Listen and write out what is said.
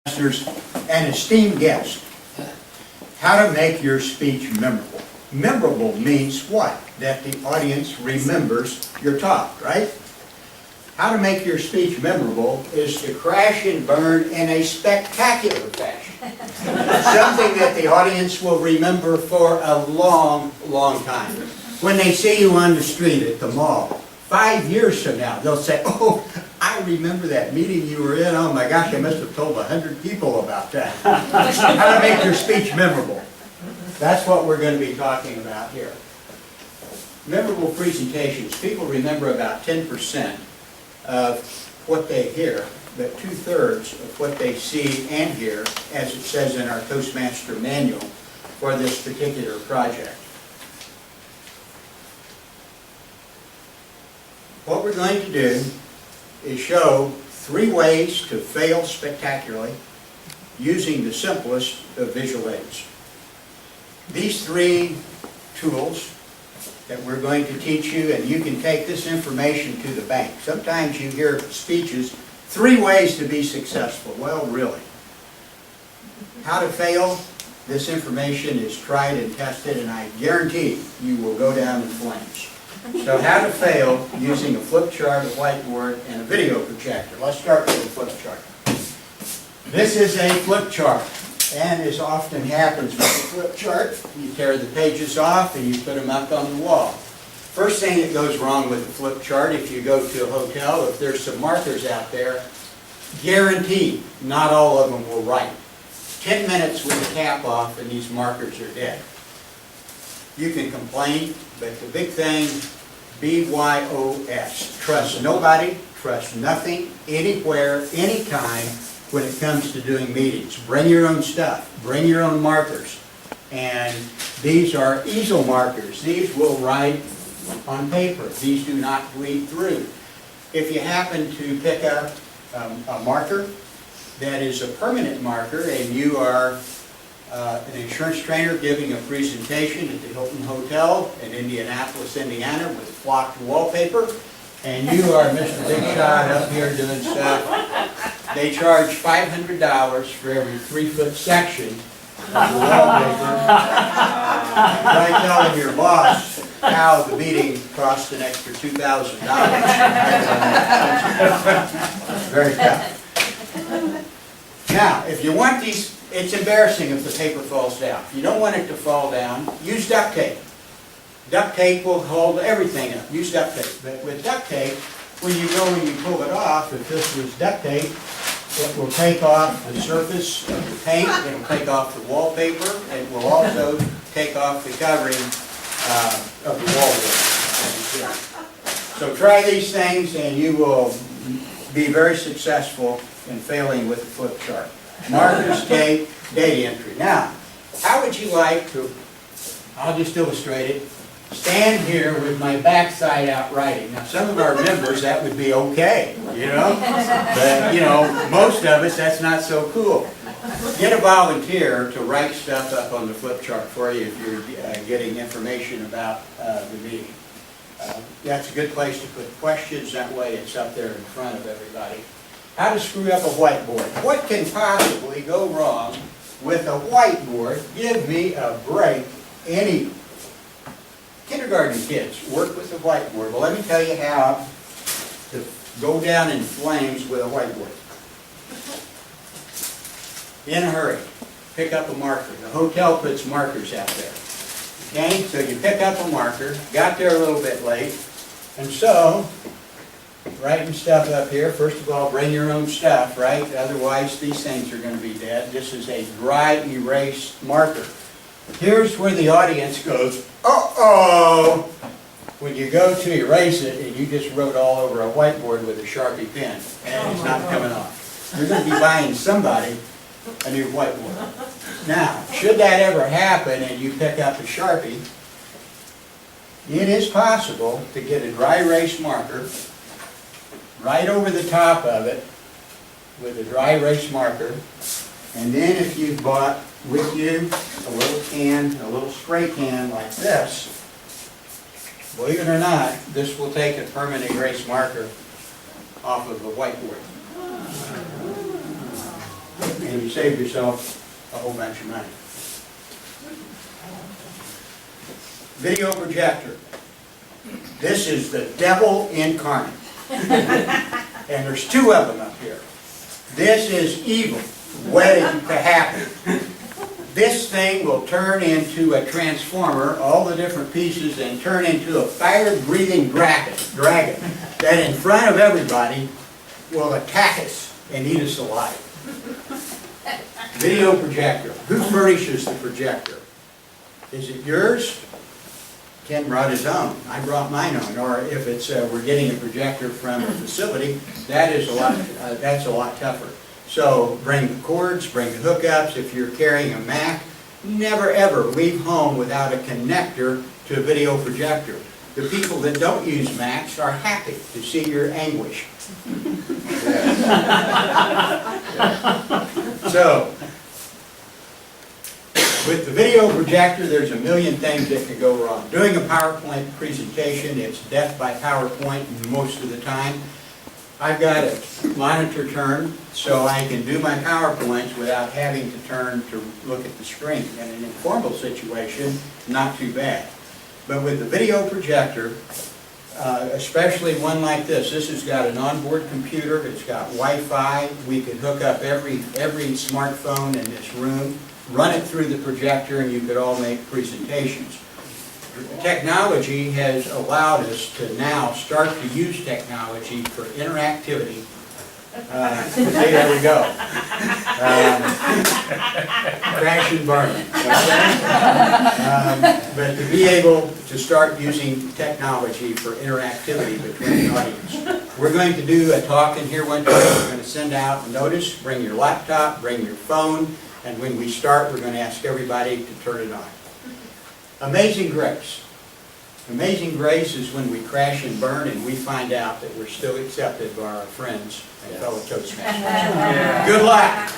listeners, and esteemed guests, how to make your speech memorable. Memorable means what? That the audience remembers your talk, right? How to make your speech memorable is to crash and burn in a spectacular fashion. Something that the audience will remember for a long, long time. When they see you on the street at the mall, 5 years from now, they'll say, "Oh, I remember that meeting you were in. Oh my gosh, I must have told 100 people about that." How to make your speech memorable. That's what we're going to be talking about here. Memorable presentations. People remember about 10% of what they hear, but 2/3 of what they see and hear, as it says in our Toastmaster manual for this particular project. What we're going to do is show 3 ways to fail spectacularly using the simplest of visual aids. These 3 tools that we're going to teach you, and you can take this information to the bank. Sometimes you hear speeches, 3 ways to be successful. Well, really. How to fail? This information is tried and tested, and I guarantee you will go down in flames. So how to fail using a flip chart, a whiteboard, and a video projector. Let's start with the flip chart. This is a flip chart, and as often happens with a flip chart, you tear the pages off and you put them up on the wall. First thing that goes wrong with the flip chart, if you go to a hotel, if there's some markers out there, guaranteed not all of them will write. 10 minutes with the cap off and these markers are dead. You can complain, but the big thing, BYOS. Trust nobody, trust nothing, anywhere, anytime when it comes to doing meetings. Bring your own stuff, bring your own markers. And these are easel markers. These will write on paper. These do not bleed through. If you happen to pick up a marker that is a permanent marker and you are an insurance trainer giving a presentation at the Hilton Hotel in Indianapolis, Indiana with flocked wallpaper, and you are Mr. Big Shot up here doing stuff, they charge $500 for every 3-foot section of the wallpaper. Try telling your boss how the meeting cost an extra $2,000. Very tough. Now, if you want these, it's embarrassing if the paper falls down. If you don't want it to fall down, use duct tape. Duct tape will hold everything up. Use duct tape. But with duct tape, when you go and you pull it off, if this was duct tape, it will take off the surface of the paint, it will take off the wallpaper, it will also take off the covering of the wallpaper. So try these things and you will be very successful in failing with the flip chart. Markers, tape, date entry. Now, how would you like to, I'll just illustrate it, stand here with my backside out writing. Now, some of our members, that would be okay, you know? But, you know, most of us, that's not so cool. Get a volunteer to write stuff up on the flip chart for you if you're getting information about the meeting. That's a good place to put questions. That way it's up there in front of everybody. How to screw up a whiteboard. What can possibly go wrong with a whiteboard? Give me a break. Any kindergarten kids work with a whiteboard. Well, let me tell you how to go down in flames with a whiteboard. In a hurry, pick up a marker. The hotel puts markers out there. Okay, so you pick up a marker, got there a little bit late, and so writing stuff up here, first of all, bring your own stuff, right? Otherwise, these things are going to be dead. This is a dry erase marker. Here's where the audience goes, uh-oh, when you go to erase it and you just wrote all over a whiteboard with a Sharpie pen and it's not coming off. You're going to be buying somebody a new whiteboard. Now, should that ever happen and you pick up a Sharpie, it is possible to get a dry erase marker right over the top of it with a dry erase marker, and then if you bought with you a little can, a little spray can like this, believe it or not, this will take a permanent erase marker off of the whiteboard. and you save yourself a whole bunch of money. Video projector. This is the devil incarnate. And there's two of them up here. This is evil, waiting to happen. This thing will turn into a transformer, all the different pieces, and turn into a fire-breathing dragon that in front of everybody will attack us and eat us alive. Video projector. Who furnishes the projector? Is it yours? Ken brought his own. I brought mine own. Or if it's we're getting a projector from a facility, that is that's a lot tougher. So bring the cords, bring the hookups. If you're carrying a Mac, never ever leave home without a connector to a video projector. The people that don't use Macs are happy to see your anguish. So, with the video projector, there's a million things that can go wrong. Doing a PowerPoint presentation, it's death by PowerPoint most of the time. I've got a monitor turned so I can do my PowerPoints without having to turn to look at the screen. In an informal situation, not too bad. But with the video projector, especially one like this has got an onboard computer, it's got Wi-Fi, we could hook up every smartphone in this room, run it through the projector, and you could all make presentations. Technology has allowed us to now start to use technology for interactivity. See, there we go. Crash and burn. But to be able to start using technology for interactivity between the audience. We're going to do a talk in here one time. We're going to send out a notice, bring your laptop, bring your phone, and when we start, we're going to ask everybody to turn it on. Amazing grace. Amazing grace is when we crash and burn and we find out that we're still accepted by our friends and fellow Toastmasters. Good luck.